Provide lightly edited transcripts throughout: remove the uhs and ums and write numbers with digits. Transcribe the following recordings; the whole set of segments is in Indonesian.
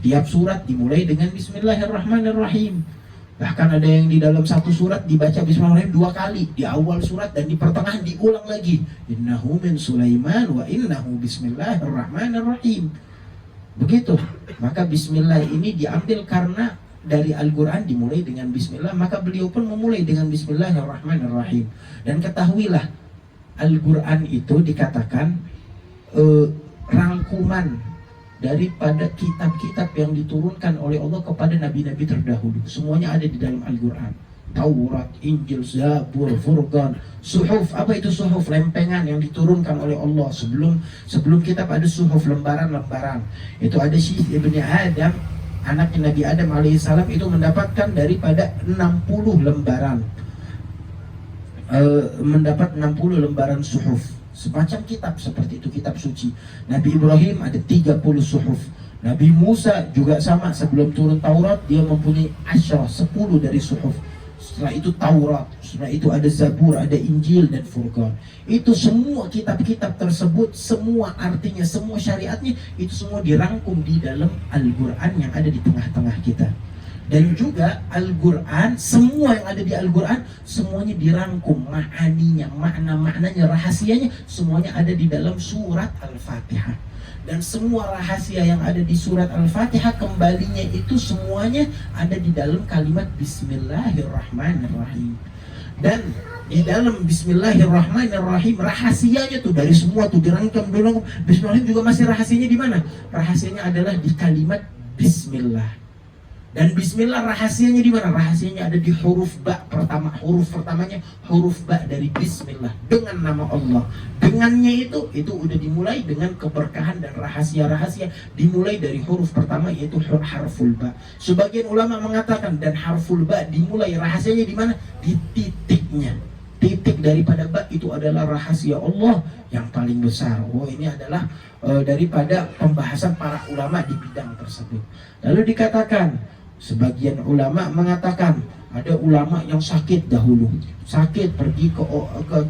Tiap surat dimulai dengan Bismillahirrahmanirrahim. Bahkan ada yang di dalam satu surat dibaca Bismillahirrahmanirrahim 2 kali, di awal surat dan di pertengahan diulang lagi. Innahu min Sulaiman wa innahu Bismillahirrahmanirrahim. Begitu. Maka Bismillah ini diambil karena dari Al-Quran dimulai dengan Bismillah, maka beliau pun memulai dengan Bismillahirrahmanirrahim. Dan ketahuilah, Al-Quran itu dikatakan rangkuman daripada kitab-kitab yang diturunkan oleh Allah kepada nabi-nabi terdahulu. Semuanya ada di dalam Al-Quran. Taurat, Injil, Zabur, Furqan, Suhuf. Apa itu Suhuf? Lempengan yang diturunkan oleh Allah. Sebelum kitab ada Suhuf, lembaran-lembaran. Itu ada Syekh Ibni Adam, anak Nabi Adam alaihissalam, itu mendapatkan daripada 60 lembaran. Mendapat 60 lembaran Suhuf. Semacam kitab seperti itu, kitab suci. Nabi Ibrahim ada 30 suhuf. Nabi Musa juga sama, sebelum turun Taurat dia mempunyai 10 dari suhuf. Setelah itu Taurat, setelah itu ada Zabur, ada Injil dan Furqan. Itu semua kitab-kitab tersebut, semua artinya, semua syariatnya, itu semua dirangkum di dalam Al-Quran yang ada di tengah-tengah kita. Dan juga Al-Quran, semua yang ada di Al-Quran semuanya dirangkum, ma'aninya, makna-maknanya, rahasianya, semuanya ada di dalam surat Al-Fatihah. Dan semua rahasia yang ada di surat Al-Fatihah kembalinya itu semuanya ada di dalam kalimat Bismillahirrahmanirrahim. Dan di dalam Bismillahirrahmanirrahim rahasianya tuh dari semua tuh dirangkum. Bismillahirrahmanirrahim juga masih rahasianya di mana? Rahasianya adalah di kalimat Bismillah. Dan Bismillah rahasianya di mana? Rahasianya ada di huruf ba pertama. Huruf pertamanya huruf ba dari Bismillah, dengan nama Allah. Dengannya itu udah dimulai dengan keberkahan dan rahasia-rahasia. Dimulai dari huruf pertama yaitu harful ba. Sebagian ulama mengatakan dan harful ba dimulai rahasianya di mana? Di titiknya. Titik daripada ba itu adalah rahasia Allah yang paling besar. Oh, ini adalah daripada pembahasan para ulama di bidang tersebut. Lalu dikatakan, sebagian ulama mengatakan ada ulama yang sakit dahulu, sakit pergi ke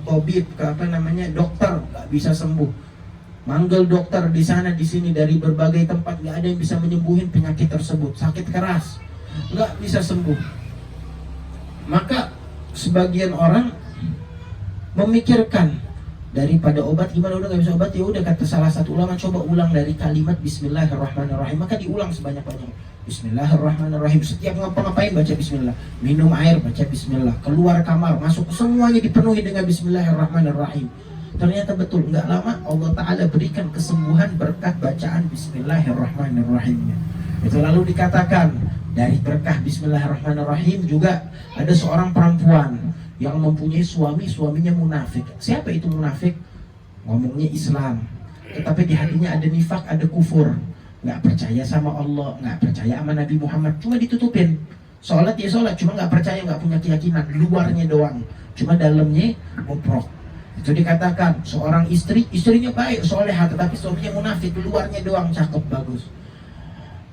tabib, ke dokter, nggak bisa sembuh, manggil dokter di sana di sini dari berbagai tempat, nggak ada yang bisa menyembuhin penyakit tersebut, sakit keras, nggak bisa sembuh. Maka sebagian orang memikirkan, daripada obat gimana, udah nggak bisa obat, ya udah, kata salah satu ulama, coba ulang dari kalimat Bismillahirrahmanirrahim. Maka diulang sebanyak-banyak. Bismillahirrahmanirrahim. Setiap ngapa-ngapain baca Bismillah. Minum air baca Bismillah. Keluar kamar, masuk, semuanya dipenuhi dengan Bismillahirrahmanirrahim. Ternyata betul, nggak lama Allah Ta'ala berikan kesembuhan berkat bacaan Bismillahirrahmanirrahimnya. Itu lalu dikatakan dari berkah Bismillahirrahmanirrahim juga ada seorang perempuan yang mempunyai suaminya munafik. Siapa itu munafik? Ngomongnya Islam, tetapi di hatinya ada nifak, ada kufur. Nggak percaya sama Allah, nggak percaya sama Nabi Muhammad, cuma ditutupin. Sholat ya sholat, cuma nggak percaya, nggak punya keyakinan, luarnya doang, cuma dalamnya muprok. Itu dikatakan seorang istrinya baik, solehah, tetapi suaminya munafik, luarnya doang cakep, bagus.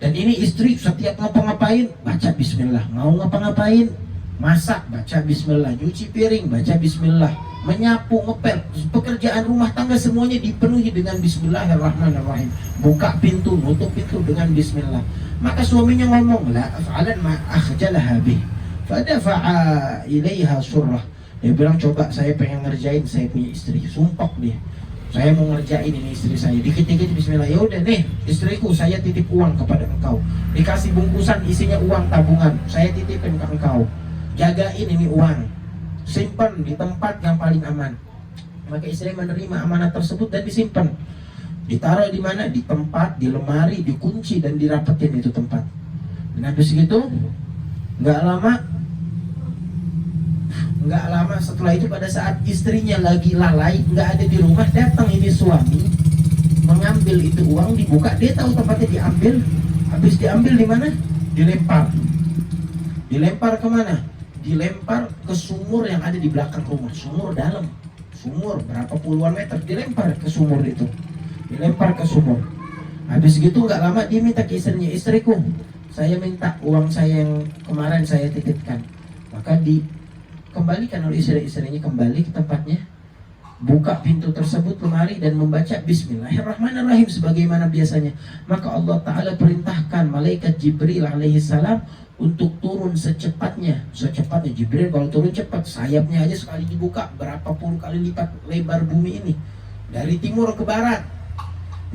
Dan ini istri setiap ngapa-ngapain baca Bismillah, mau ngapa-ngapain, masak baca Bismillah, nyuci piring baca Bismillah, menyapu, ngepel, pekerjaan rumah tangga semuanya dipenuhi dengan Bismillahirrahmanirrahim. Buka pintu, nutup pintu dengan Bismillah. Maka suaminya ngomong, la af'alan ma akhjalaha bih, fadafa'a ilaiha surrah. Dia bilang, coba saya pengen ngerjain saya punya istri, sumpah dia, saya mau ngerjain ini istri saya. Dikit-dikit Bismillah, ya udah nih istriku, saya titip uang kepada engkau, dikasih bungkusan isinya uang tabungan, saya titipin ke engkau, jagain ini uang, simpan di tempat yang paling aman. Maka istri menerima amanah tersebut dan disimpan. Ditaruh di mana? Di tempat, di lemari, dikunci dan dirapetin itu tempat. Dan habis itu nggak lama setelah itu, pada saat istrinya lagi lalai, nggak ada di rumah, datang ini suami mengambil itu uang, dibuka, dia tahu tempatnya diambil. Habis diambil di mana? Dilempar kemana? Dilempar ke sumur yang ada di belakang rumah. Sumur dalam, sumur berapa puluhan meter, dilempar ke sumur itu, dilempar ke sumur. Habis gitu nggak lama dia minta ke istrinya, istriku, saya minta uang saya yang kemarin saya titipkan. Maka dikembalikan oleh istrinya, kembali ke tempatnya, buka pintu tersebut lemari dan membaca Bismillahirrahmanirrahim sebagaimana biasanya. Maka Allah Ta'ala perintahkan malaikat Jibril alaihissalam untuk turun secepatnya. Jibril kalau turun cepat, sayapnya aja sekali dibuka berapa puluh kali lipat lebar bumi ini, dari timur ke barat.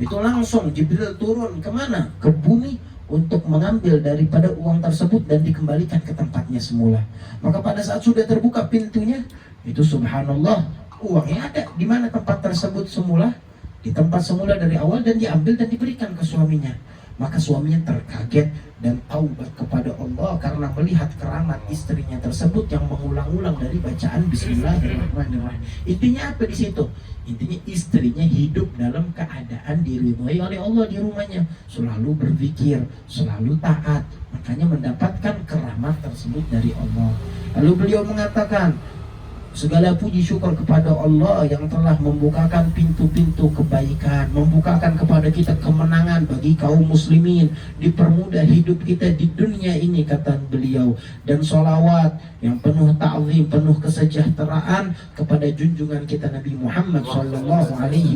Itu langsung Jibril turun kemana? Ke bumi untuk mengambil daripada uang tersebut dan dikembalikan ke tempatnya semula. Maka pada saat sudah terbuka pintunya, itu subhanallah, uangnya ada di mana tempat tersebut semula, di tempat semula dari awal, dan diambil dan diberikan ke suaminya. Maka suaminya terkaget dan taubat kepada Allah karena melihat keramat istrinya tersebut yang mengulang-ulang dari bacaan Bismillahirrahmanirrahim. Intinya apa di situ? Intinya istrinya hidup dalam keadaan diridhoi oleh Allah di rumahnya, selalu berzikir, selalu taat, makanya mendapatkan keramat tersebut dari Allah. Lalu beliau mengatakan, segala puji syukur kepada Allah yang telah membukakan pintu-pintu kebaikan, membukakan kepada kita kemenangan bagi kaum muslimin, dipermudah hidup kita di dunia ini, kata beliau. Dan sholawat yang penuh ta'zim, penuh kesejahteraan kepada junjungan kita Nabi Muhammad sallallahu alaihi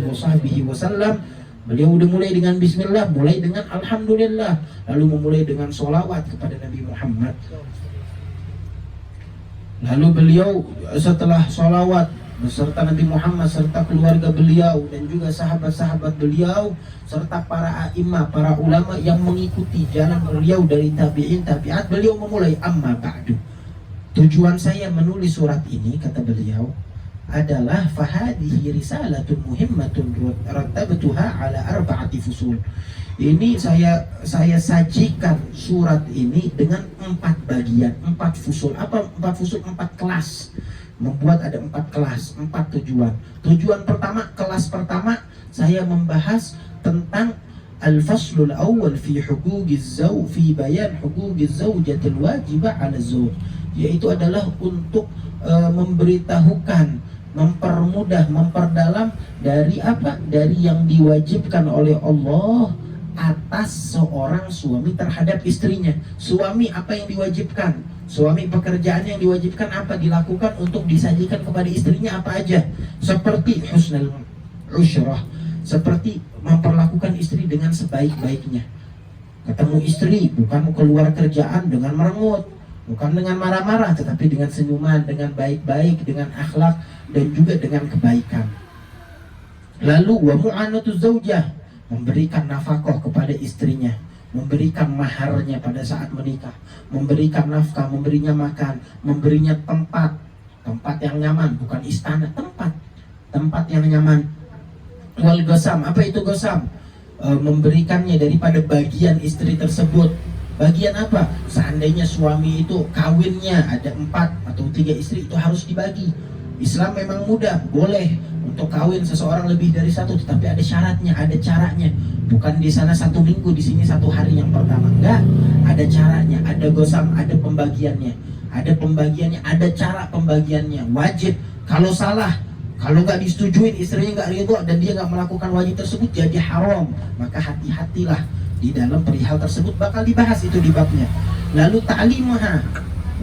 wasallam. Beliau udah mulai dengan bismillah, mulai dengan alhamdulillah, lalu memulai dengan sholawat kepada Nabi Muhammad. Lalu beliau setelah sholawat beserta Nabi Muhammad serta keluarga beliau dan juga sahabat-sahabat beliau serta para a'imah, para ulama yang mengikuti jalan beliau dari tabi'in, tabi'at, beliau memulai amma ba'du. Tujuan saya menulis surat ini, kata beliau, adalah fahadihi risalatun muhimmatun rattabtuha ala arba'ati fusul. Ini saya sajikan surat ini dengan 4 bagian, 4 fusul. Apa 4 fusul? 4 kelas. Membuat ada 4 kelas, 4 tujuan. Tujuan pertama, kelas pertama, saya membahas tentang al-faslul awal fi huquqiz zawj, fi bayan huquqiz zawjatil wajibah 'ala zawj. Yaitu adalah untuk memberitahukan, mempermudah, memperdalam dari apa? Dari yang diwajibkan oleh Allah atas seorang suami terhadap istrinya. Suami apa yang diwajibkan? Suami pekerjaan yang diwajibkan apa? Dilakukan untuk disajikan kepada istrinya apa aja? Seperti husnul usyrah, seperti memperlakukan istri dengan sebaik-baiknya. Ketemu istri bukan keluar kerjaan dengan merengut, bukan dengan marah-marah, tetapi dengan senyuman, dengan baik-baik, dengan akhlak, dan juga dengan kebaikan. Lalu wa mu'anatuz zaujah, memberikan nafkah kepada istrinya, memberikan maharnya pada saat menikah, memberikan nafkah, memberinya makan, memberinya tempat yang nyaman, bukan istana, tempat yang nyaman. Wal gosam, apa itu gosam? Memberikannya daripada bagian istri tersebut. Bagian apa? Seandainya suami itu kawinnya ada 4 atau 3 istri, itu harus dibagi. Islam memang mudah, boleh untuk kawin seseorang lebih dari 1, tetapi ada syaratnya, ada caranya. Bukan di sana 1 minggu, di sini 1 hari yang pertama. Enggak, ada caranya, ada gosam, ada pembagiannya, ada cara pembagiannya. Wajib, kalau salah, kalau nggak disetujuin, istrinya nggak ridho dan dia nggak melakukan wajib tersebut, jadi haram. Maka hati-hatilah di dalam perihal tersebut, bakal dibahas itu di babnya. Lalu ta'limuha,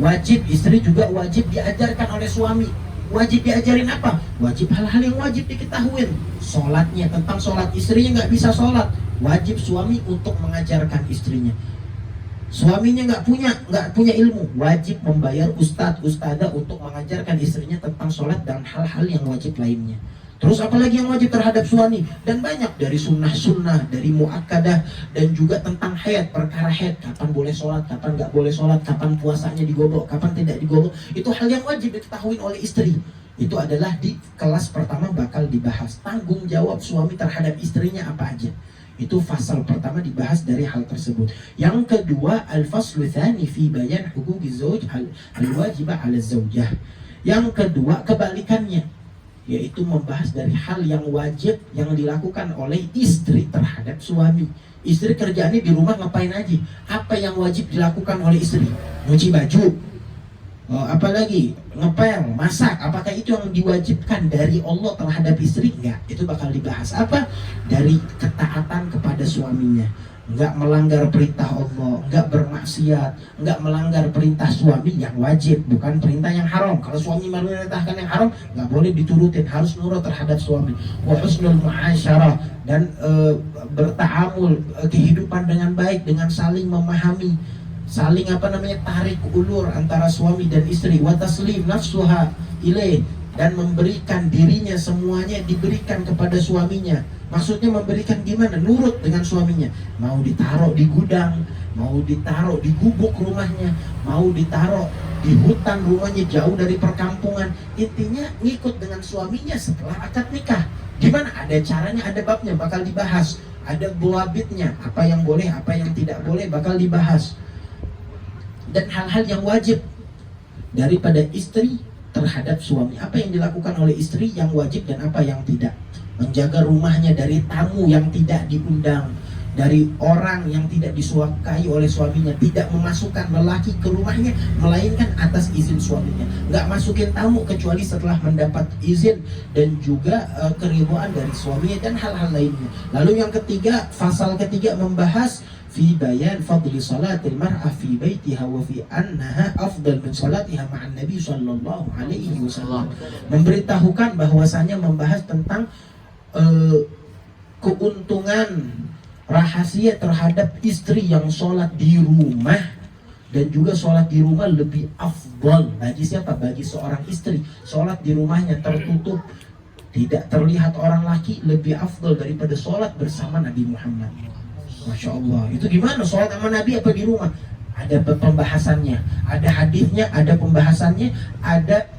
wajib istri juga wajib diajarkan oleh suami. Wajib diajarin apa? Wajib hal-hal yang wajib diketahui. Sholatnya, tentang sholat, istrinya nggak bisa sholat, wajib suami untuk mengajarkan istrinya. Suaminya nggak punya ilmu, wajib membayar ustadzah untuk mengajarkan istrinya tentang sholat dan hal-hal yang wajib lainnya. Terus apalagi yang wajib terhadap suami? Dan banyak dari sunnah-sunnah, dari muakkadah, dan juga tentang haid, perkara haid, kapan boleh sholat, kapan nggak boleh sholat, kapan puasanya digodok, kapan tidak digodok. Itu hal yang wajib diketahui oleh istri. Itu adalah di kelas pertama bakal dibahas. Tanggung jawab suami terhadap istrinya apa aja. Itu fasal pertama dibahas dari hal tersebut. Yang kedua, al-faslu tsani fi bayan huquqiz zawj al-wajibah 'ala zaujah. Yang kedua, kebalikannya, yaitu membahas dari hal yang wajib yang dilakukan oleh istri terhadap suami. Istri kerjaannya di rumah ngapain aja? Apa yang wajib dilakukan oleh istri? Nyuci baju, apalagi ngepel, masak. Apakah itu yang diwajibkan dari Allah terhadap istri? Enggak, itu bakal dibahas. Apa? Dari ketaatan kepada suaminya. nggak melanggar perintah Allah, nggak bermaksiat, nggak melanggar perintah suami yang wajib, bukan perintah yang haram. Kalau suami memerintahkan yang haram, nggak boleh diturutin, harus nurut terhadap suami. Wa husnul muasyarah, dan bertaamul, kehidupan dengan baik, dengan saling memahami, saling tarik ulur antara suami dan istri. Wa taslim nafsuha ilaih, dan memberikan dirinya semuanya diberikan kepada suaminya. Maksudnya memberikan gimana? Nurut dengan suaminya. Mau ditaruh di gudang, mau ditaruh di gubuk rumahnya, mau ditaruh di hutan rumahnya jauh dari perkampungan. Intinya ngikut dengan suaminya setelah akad nikah. Gimana? Ada caranya, ada babnya, bakal dibahas. Ada buabitnya, apa yang boleh, apa yang tidak boleh, bakal dibahas. Dan hal-hal yang wajib daripada istri terhadap suami. Apa yang dilakukan oleh istri yang wajib dan apa yang tidak. Menjaga rumahnya dari tamu yang tidak diundang, dari orang yang tidak disukai oleh suaminya, tidak memasukkan lelaki ke rumahnya melainkan atas izin suaminya, nggak masukin tamu kecuali setelah mendapat izin dan juga keridhaan dari suaminya, dan hal-hal lainnya. Lalu yang ketiga, pasal ketiga membahas fi bayan fadli salatil mar'ah fi baitiha wa fi annaha afdal min salatiha ma'an nabi sallallahu alaihi wasallam. Memberitahukan bahwasanya membahas tentang keuntungan rahasia terhadap istri yang sholat di rumah, dan juga sholat di rumah lebih afdal bagi siapa? Bagi seorang istri. Sholat di rumahnya tertutup, tidak terlihat orang laki, lebih afdal daripada sholat bersama Nabi Muhammad. Masya Allah. Itu gimana sholat sama Nabi apa di rumah? Ada pembahasannya, ada hadisnya, ada pembahasannya, ada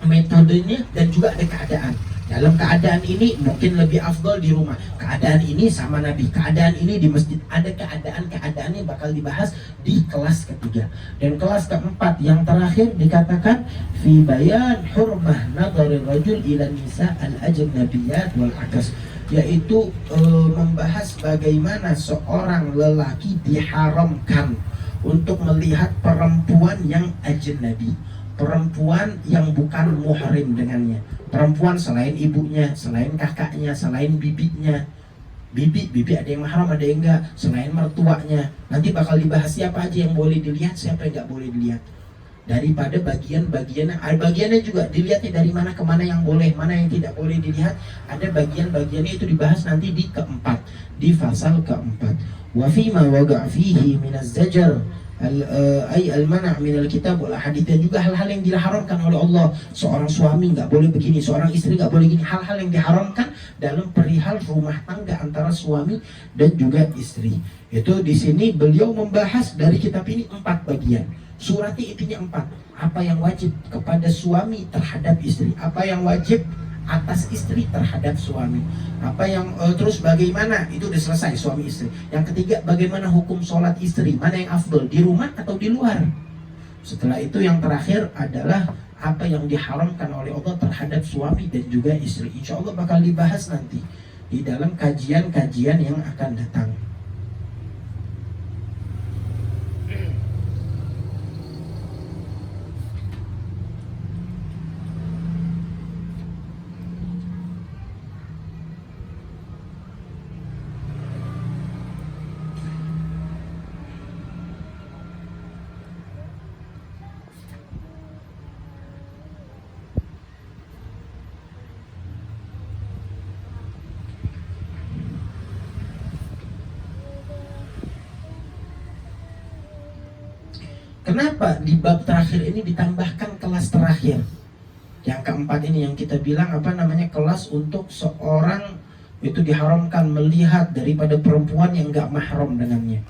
metodenya, dan juga ada keadaan. Dalam keadaan ini mungkin lebih afdal di rumah, keadaan ini sama Nabi, keadaan ini di masjid. Ada keadaan-keadaannya bakal dibahas di kelas ketiga. Dan kelas keempat yang terakhir dikatakan fi bayan hurmah nadharil rajul ila nisa al-ajnabiyat wal akas, yaitu membahas bagaimana seorang lelaki diharamkan untuk melihat perempuan yang ajnabi, perempuan yang bukan muhrim dengannya, perempuan selain ibunya, selain kakaknya, selain bibinya. Bibi ada yang mahram, ada yang enggak, selain mertuanya. Nanti bakal dibahas siapa aja yang boleh dilihat, siapa yang enggak boleh dilihat. Daripada bagiannya juga dilihatnya dari mana ke mana yang boleh, mana yang tidak boleh dilihat. Ada bagiannya itu dibahas nanti di keempat, di pasal keempat. Wa fima waqa' fihi minaz zajar al-mana' minal kitab wal hadits, dan juga hal-hal yang diharamkan oleh Allah. Seorang suami nggak boleh begini, seorang istri nggak boleh gini. Hal-hal yang diharamkan dalam perihal rumah tangga antara suami dan juga istri. Itu di sini beliau membahas dari kitab ini 4 bagian. Suratnya intinya 4. Apa yang wajib kepada suami terhadap istri, apa yang wajib atas istri terhadap suami, apa yang terus bagaimana, itu udah selesai suami istri. Yang ketiga, bagaimana hukum sholat istri, mana yang afdol, di rumah atau di luar. Setelah itu yang terakhir adalah apa yang diharamkan oleh Allah terhadap suami dan juga istri. Insya Allah bakal dibahas nanti di dalam kajian-kajian yang akan datang. Kenapa di bab terakhir ini ditambahkan kelas terakhir? Yang keempat ini yang kita bilang kelas untuk seorang itu diharamkan melihat daripada perempuan yang gak mahram dengannya.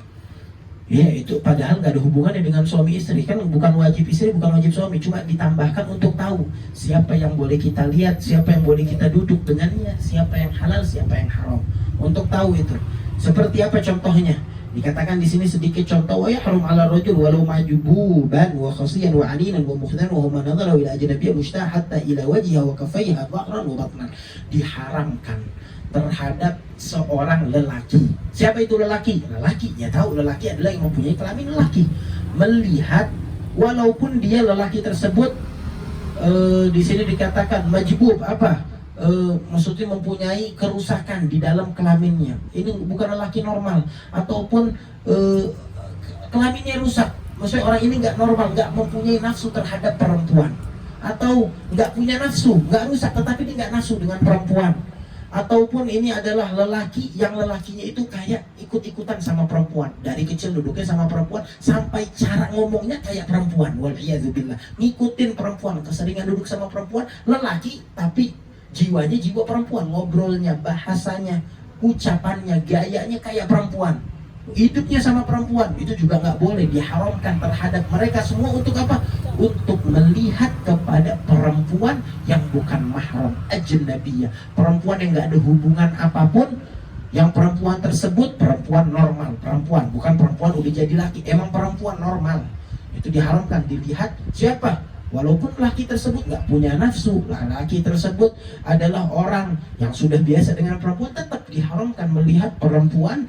Ya, itu padahal gak ada hubungannya dengan suami istri. Kan bukan wajib istri, bukan wajib suami. Cuma ditambahkan untuk tahu siapa yang boleh kita lihat, siapa yang boleh kita duduk dengannya, siapa yang halal, siapa yang haram. Untuk tahu itu. Seperti apa contohnya? Dikatakan di sini sedikit contoh, wa yahrum 'ala rajul walau majububan wa khasiyan wa 'alinan wa mukhdan wa huma nadhara ila ajnabiyyah mustah hatta ila wajhiha wa kaffaiha dhahran wa batnan. Diharamkan terhadap seorang lelaki. Siapa itu lelaki? Lelaki, ya tahu lelaki adalah yang mempunyai kelamin lelaki. Melihat walaupun dia lelaki tersebut di sini dikatakan majbub maksudnya mempunyai kerusakan di dalam kelaminnya, ini bukan lelaki normal, ataupun kelaminnya rusak, maksudnya orang ini nggak normal, nggak mempunyai nafsu terhadap perempuan, atau nggak punya nafsu, nggak rusak tetapi dia nggak nafsu dengan perempuan, ataupun ini adalah lelaki yang lelakinya itu kayak ikut-ikutan sama perempuan, dari kecil duduknya sama perempuan sampai cara ngomongnya kayak perempuan, waliyadzubillah, ngikutin perempuan, keseringan duduk sama perempuan, lelaki tapi jiwanya jiwa perempuan, ngobrolnya, bahasanya, ucapannya, gayanya kayak perempuan, hidupnya sama perempuan. Itu juga nggak boleh, diharamkan terhadap mereka semua. Untuk apa? Untuk melihat kepada perempuan yang bukan mahram, ajnabiyah, perempuan yang nggak ada hubungan apapun, yang perempuan tersebut perempuan normal, perempuan bukan perempuan udah jadi laki, emang perempuan normal, itu diharamkan dilihat siapa. Walaupun laki tersebut nggak punya nafsu, laki tersebut adalah orang yang sudah biasa dengan perempuan, tetap diharamkan melihat perempuan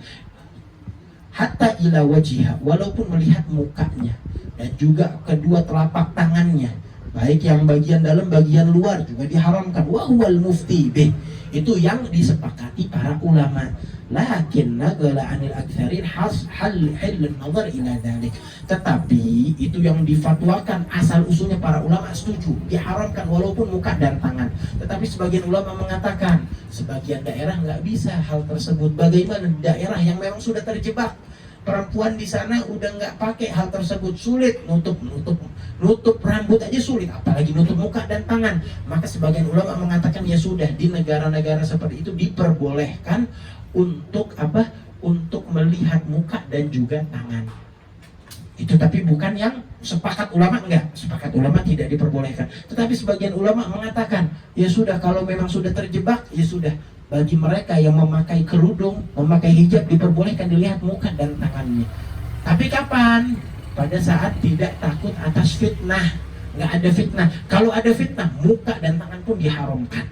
hatta ila wajihah, walaupun melihat mukanya dan juga kedua telapak tangannya, baik yang bagian dalam bagian luar juga diharamkan. Wa huwal mufti bih, itu yang disepakati para ulama. Lakin nagala anil aktsarin hal nazar ila dzalik, tetapi itu yang difatwakan asal usulnya para ulama setuju diharamkan walaupun muka dan tangan. Tetapi sebagian ulama mengatakan sebagian daerah nggak bisa hal tersebut. Bagaimana daerah yang memang sudah terjebak, perempuan di sana udah nggak pakai hal tersebut, sulit nutup rambut aja sulit, apalagi nutup muka dan tangan. Maka sebagian ulama mengatakan ya sudah, di negara-negara seperti itu diperbolehkan untuk apa? Untuk melihat muka dan juga tangan. Itu tapi bukan yang sepakat ulama, enggak. Sepakat ulama tidak diperbolehkan. Tetapi sebagian ulama mengatakan ya sudah, kalau memang sudah terjebak ya sudah, bagi mereka yang memakai kerudung, memakai hijab, diperbolehkan dilihat muka dan tangannya. Tapi kapan? Pada saat tidak takut atas fitnah. Nggak ada fitnah. Kalau ada fitnah, muka dan tangan pun diharamkan.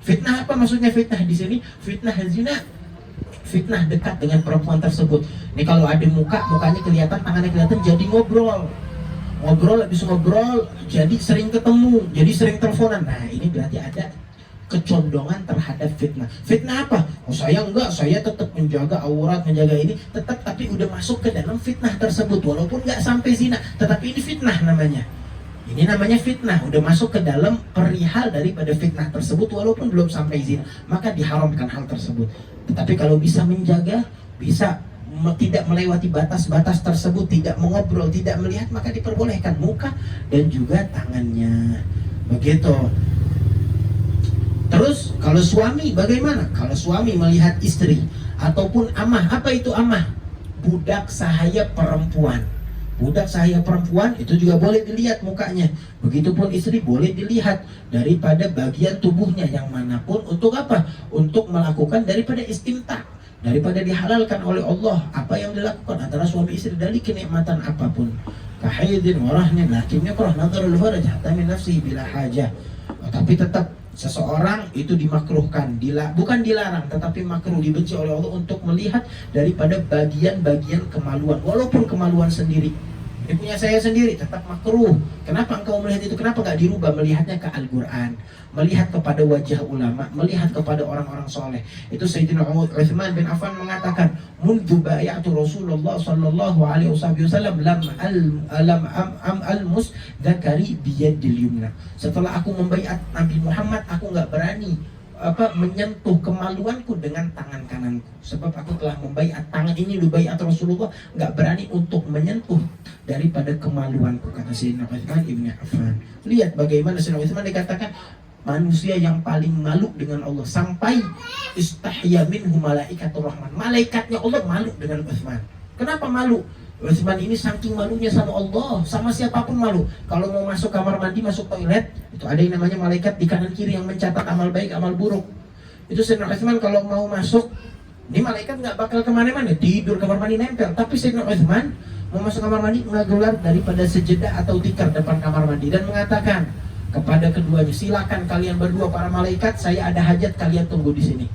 Fitnah apa maksudnya fitnah di sini? Fitnah zina. Fitnah dekat dengan perempuan tersebut. Ini kalau ada mukanya kelihatan, tangannya kelihatan, jadi ngobrol, habis ngobrol jadi sering ketemu, jadi sering teleponan. Nah ini berarti ada kecondongan terhadap fitnah. Fitnah apa? Oh saya enggak, saya tetap menjaga aurat, menjaga ini, tetap, tapi udah masuk ke dalam fitnah tersebut, walaupun nggak sampai zina, tetapi ini fitnah namanya. Ini namanya fitnah, udah masuk ke dalam perihal daripada fitnah tersebut walaupun belum sampai zina, maka diharamkan hal tersebut. Tetapi kalau bisa menjaga, bisa tidak melewati batas-batas tersebut, tidak mengobrol, tidak melihat, maka diperbolehkan muka dan juga tangannya. Begitu. Terus kalau suami bagaimana? Kalau suami melihat istri ataupun amah, apa itu amah? Budak sahaya perempuan. Budak sahaya perempuan itu juga boleh dilihat mukanya. Begitupun istri boleh dilihat daripada bagian tubuhnya yang manapun. Untuk apa? Untuk melakukan daripada istimta, daripada dihalalkan oleh Allah apa yang dilakukan antara suami istri dari kenikmatan apapun. Kahaidin warahnin lakin yakrah nadharul faraj hatta min nafsihi bila hajah. Tapi tetap seseorang itu dimakruhkan, bukan dilarang, tetapi makruh, dibenci oleh Allah untuk melihat daripada bagian-bagian kemaluan, walaupun kemaluan sendiri. Ini punya saya sendiri, tetap makruh. Kenapa engkau melihat itu? Kenapa gak dirubah melihatnya ke Al-Quran, melihat kepada wajah ulama, melihat kepada orang-orang soleh? Itu Sayyidina Utsman bin Affan mengatakan, "Mundu bay'atu Rasulullah sallallahu alaihi wasallam lam almus dzakari biyadil yumna." Setelah aku membaiat Nabi Muhammad, aku nggak berani menyentuh kemaluanku dengan tangan kananku, sebab aku telah membaiat tangan ini, baiat Rasulullah, nggak berani untuk menyentuh daripada kemaluanku, kata Sayyidina Utsman ibn Affan. Lihat bagaimana Sayyidina Utsman dikatakan manusia yang paling malu dengan Allah, sampai istahya minhu malaikatur rahman, malaikatnya Allah malu dengan Utsman. Kenapa malu? Utsman ini saking malunya sama Allah, sama siapapun malu. Kalau mau masuk kamar mandi, masuk toilet, itu ada yang namanya malaikat di kanan kiri yang mencatat amal baik, amal buruk. Itu Sayyidina Utsman kalau mau masuk, ini malaikat nggak bakal kemana-mana, tidur kamar mandi nempel. Tapi Sayyidina Utsman mau masuk kamar mandi, menggelar daripada sejedah atau tikar depan kamar mandi dan mengatakan kepada keduanya, silakan kalian berdua para malaikat, saya ada hajat, kalian tunggu di sini.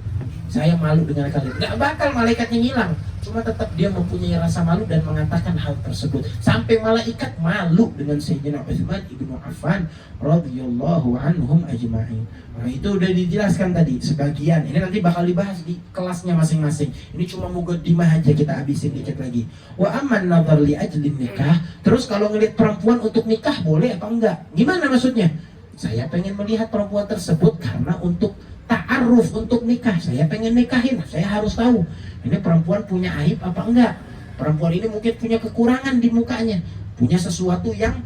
Saya malu dengan kalian. Nggak bakal malaikatnya hilang. Cuma tetap dia mempunyai rasa malu dan mengatakan hal tersebut. Sampai malaikat malu dengan Sayyidina Utsman ibnu Affan radhiyallahu anhum ajma'in. Nah, itu udah dijelaskan tadi sebagian. Ini nanti bakal dibahas di kelasnya masing-masing. Ini cuma muqaddimah aja, kita habisin dikit lagi. Wa amman nadhar li ajlin nikah. Terus kalau ngelihat perempuan untuk nikah boleh apa enggak? Gimana maksudnya? Saya pengen melihat perempuan tersebut karena untuk ta'aruf, untuk nikah. Saya pengen nikahin, saya harus tahu ini perempuan punya aib apa enggak. Perempuan ini mungkin punya kekurangan di mukanya, punya sesuatu yang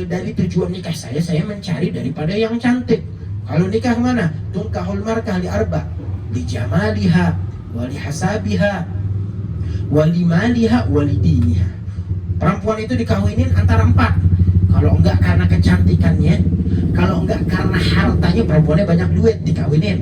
dari tujuan nikah saya mencari daripada yang cantik. Kalau nikah mana? Tunkahul markah li arba, li jamaliha, wali hasabiha, wali maliha, wali diniha. Perempuan itu dikawinin antara 4. Kalau enggak karena kecantikannya, kalau enggak karena hartanya, perempuannya banyak duit dikawinin.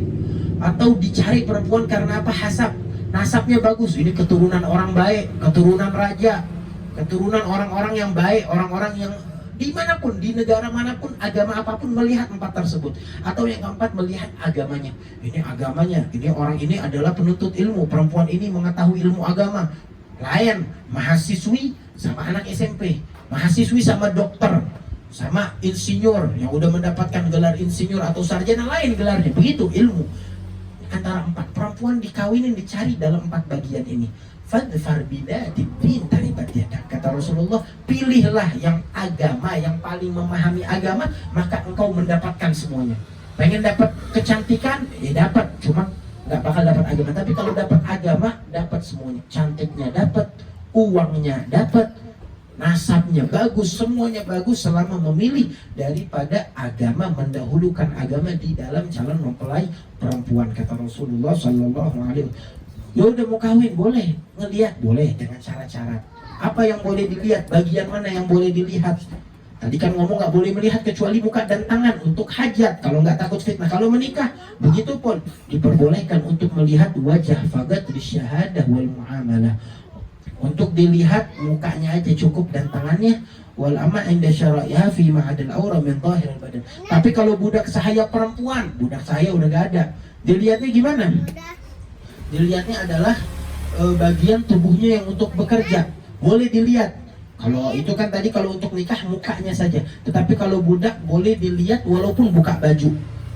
Atau dicari perempuan karena apa? Hasab, nasabnya bagus, ini keturunan orang baik, keturunan raja, keturunan orang-orang yang baik, orang-orang yang dimanapun, di negara manapun, agama apapun, melihat 4 tersebut. Atau yang keempat, melihat agamanya. Ini agamanya, ini orang ini adalah penuntut ilmu, perempuan ini mengetahui ilmu agama. Lain mahasiswi sama anak SMP, mahasiswi sama dokter, sama insinyur yang udah mendapatkan gelar insinyur atau sarjana, lain gelarnya. Begitu ilmu. Antara 4, perempuan dikawinin, dicari dalam 4 bagian ini. Fadfar bidati din taribat yadak. Kata Rasulullah, pilihlah yang agama, yang paling memahami agama, maka engkau mendapatkan semuanya. Pengen dapat kecantikan, ya dapat, cuma nggak bakal dapat agama. Tapi kalau dapat agama, dapat semuanya. Cantiknya dapat, uangnya dapat, nasabnya bagus, semuanya bagus selama memilih daripada agama, mendahulukan agama di dalam calon mempelai perempuan. Kata Rasulullah sallallahu alaihi wasallam, ya udah mau kawin boleh, ngelihat boleh dengan cara-cara. Apa yang boleh dilihat? Bagian mana yang boleh dilihat? Tadi kan ngomong nggak boleh melihat kecuali muka dan tangan untuk hajat, kalau nggak takut fitnah. Kalau menikah, begitu pun diperbolehkan untuk melihat wajah, fagat bisyahadah wal muamalah. Untuk dilihat mukanya aja cukup dan tangannya. Wal amma inda syara'iha fi ma'adil aura min zahiril badan. Tapi kalau budak sahaya perempuan, budak sahaya udah gak ada, dilihatnya gimana? Dilihatnya adalah bagian tubuhnya yang untuk bekerja, boleh dilihat. Kalau itu kan tadi kalau untuk nikah mukanya saja. Tetapi kalau budak boleh dilihat walaupun buka baju.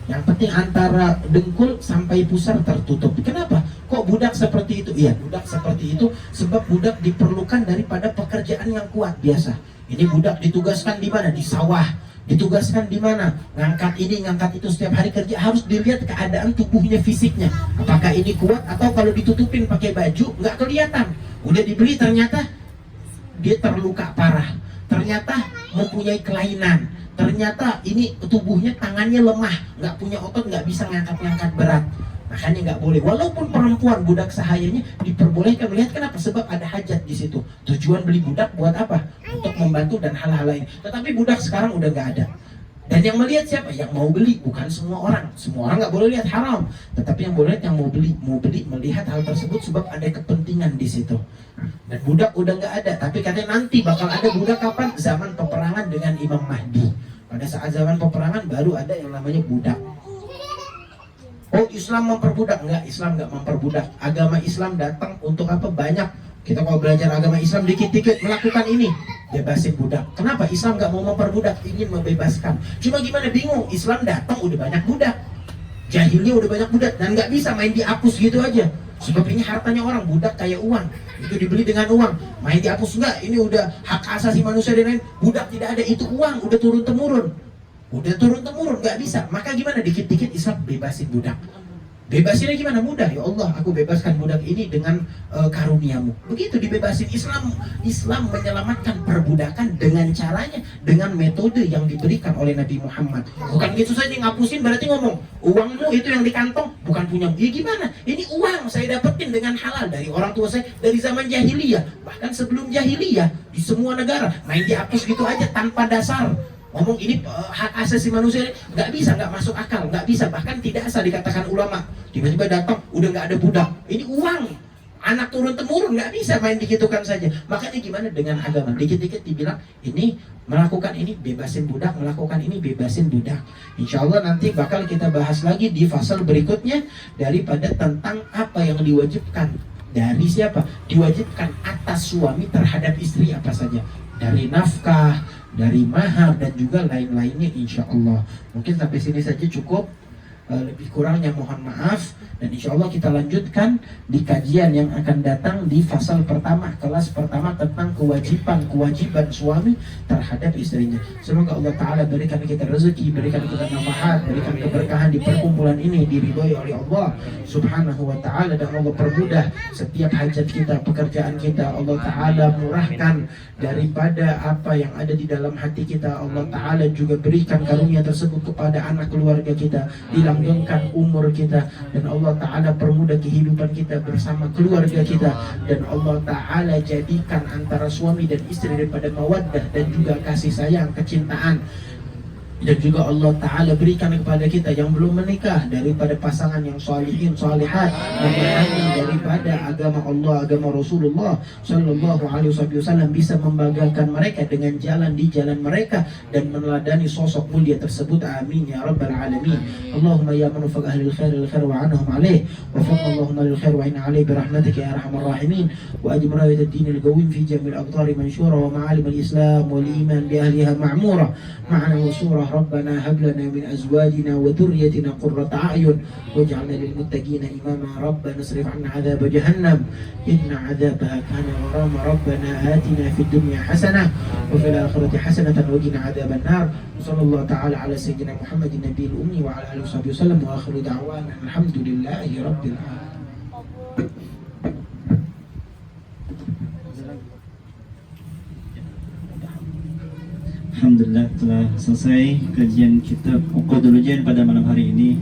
Yang penting antara dengkul sampai pusar tertutup. Kenapa? Kok budak seperti itu? Iya, budak seperti itu sebab budak diperlukan daripada pekerjaan yang kuat biasa. Ini budak ditugaskan di mana? Di sawah. Ditugaskan di mana? Ngangkat ini, ngangkat itu, setiap hari kerja. Harus dilihat keadaan tubuhnya, fisiknya. Apakah ini kuat atau kalau ditutupin pakai baju nggak kelihatan. Udah dibeli ternyata dia terluka parah. Ternyata mempunyai kelainan. Ternyata ini tubuhnya, tangannya lemah, nggak punya otot, nggak bisa ngangkat-ngangkat berat. Makanya nggak boleh. Walaupun perempuan budak sahayanya diperbolehkan melihat. Kenapa? Sebab ada hajat di situ. Tujuan beli budak buat apa? Untuk membantu dan hal-hal lain. Tetapi budak sekarang udah nggak ada. Dan yang melihat siapa? Yang mau beli, bukan semua orang. Semua orang nggak boleh lihat, haram. Tetapi yang boleh lihat yang mau beli melihat hal tersebut sebab ada kepentingan di situ. Dan budak udah nggak ada. Tapi katanya nanti bakal ada budak kapan? Zaman peperangan dengan Imam Mahdi. Pada saat zaman peperangan baru ada yang namanya budak. Oh, Islam memperbudak? Enggak, Islam nggak memperbudak. Agama Islam datang untuk apa? Banyak. Kita kalau belajar agama Islam dikit-dikit melakukan ini, bebasin budak. Kenapa? Islam nggak mau memperbudak, ingin membebaskan. Cuma gimana? Bingung. Islam datang udah banyak budak, jahilnya udah banyak budak, dan nggak bisa main dihapus gitu aja. Sebab ini hartanya orang, budak kayak uang, itu dibeli dengan uang. Main dihapus enggak? Ini udah hak asasi manusia dan lain. Budak tidak ada, itu uang, udah turun temurun. Udah turun temurun, nggak bisa. Maka gimana? Dikit-dikit Islam bebasin budak. Bebasinnya gimana? Mudah. Ya Allah, aku bebaskan budak ini dengan karuniamu. Begitu dibebasin. Islam menyelamatkan perbudakan dengan caranya, dengan metode yang diberikan oleh Nabi Muhammad. Bukan gitu saja ngapusin berarti ngomong uangmu itu yang di kantong bukan punya. Ya gimana? Ini uang saya dapetin dengan halal dari orang tua saya dari zaman jahiliyah. Bahkan sebelum jahiliyah di semua negara main dihapus gitu aja tanpa dasar. Ngomong ini hak asasi manusia, nggak bisa, nggak masuk akal, nggak bisa, bahkan tidak asal dikatakan ulama. Tiba-tiba datang udah nggak ada budak, ini uang anak turun temurun, nggak bisa main dikitukan saja. Makanya gimana dengan agama? Dikit-dikit dibilang ini melakukan ini bebasin budak, melakukan ini bebasin budak. Insya Allah nanti bakal kita bahas lagi di fasal berikutnya daripada tentang apa yang diwajibkan dari siapa? Diwajibkan atas suami terhadap istri apa saja, dari nafkah, dari mahar, dan juga lain-lainnya insya Allah. Mungkin sampai sini saja cukup. Lebih kurangnya mohon maaf, dan insya Allah kita lanjutkan di kajian yang akan datang di fasal pertama, kelas pertama tentang kewajiban suami terhadap istrinya. Semoga Allah Ta'ala berikan kita rezeki, berikan kita nafahat, berikan keberkahan di perkumpulan ini, diridhoi oleh Allah Subhanahu wa Ta'ala, dan Allah permudah setiap hajat kita, pekerjaan kita. Allah Ta'ala murahkan daripada apa yang ada di dalam hati kita. Allah Ta'ala juga berikan karunia tersebut kepada anak keluarga kita, dilanggengkan umur kita, dan Allah Ta'ala permudah kehidupan kita bersama keluarga kita, dan Allah Ta'ala jadikan antara suami dan istri daripada mawaddah dan juga kasih sayang, kecintaan. Dan juga Allah Ta'ala berikan kepada kita yang belum menikah daripada pasangan yang salihin, salihat, yang memahami daripada agama Allah, agama Rasulullah Sallallahu Alaihi Wasallam, bisa membanggakan mereka dengan jalan di jalan mereka dan meneladani sosok mulia tersebut. Amin ya Rabbal Alamin. Allahumma ya man wafaq ahli al-khair wa anhum alaih, wafaq Allahumma lil khair wa inna alaih birahmatika ya arhamar rahimin, wa ajib rawayat ad-din al-qawim fi jamil aqtari manshura wa ma'alim al-islam wal iman bi ahliha ma'mura ma'ana wa surah. ربنا هب لنا من أزواجنا وذريتنا قرة أعين واجعلنا للمتقين إماما. ربنا اصرف عنا عذاب جهنم إن عذابها كان غراما. ربنا آتنا في الدنيا حسنة وفي الآخرة حسنة وقنا عذاب النار. وصلى الله تعالى على سيدنا محمد النبي الأمي وعلى آله وصحبه وسلم، وآخر دعوانا الحمد لله رب العالمين. Alhamdulillah telah selesai kajian kitab Uqudul Ujian pada malam hari ini.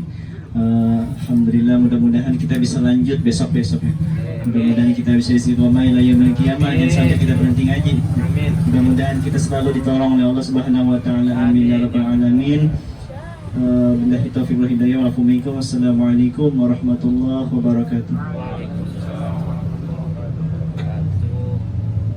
Alhamdulillah, mudah-mudahan kita bisa lanjut besok-besok ya. Mudah-mudahan kita bisa istiqomah ila yaumil qiyamah, jangan sampai kita berhenti ngaji. Mudah-mudahan kita selalu ditolong oleh Allah Subhanahu wa taala. Amin ya rabbal alamin. Billahi taufiq wal hidayah. Wassalamualaikum warahmatullahi wabarakatuh.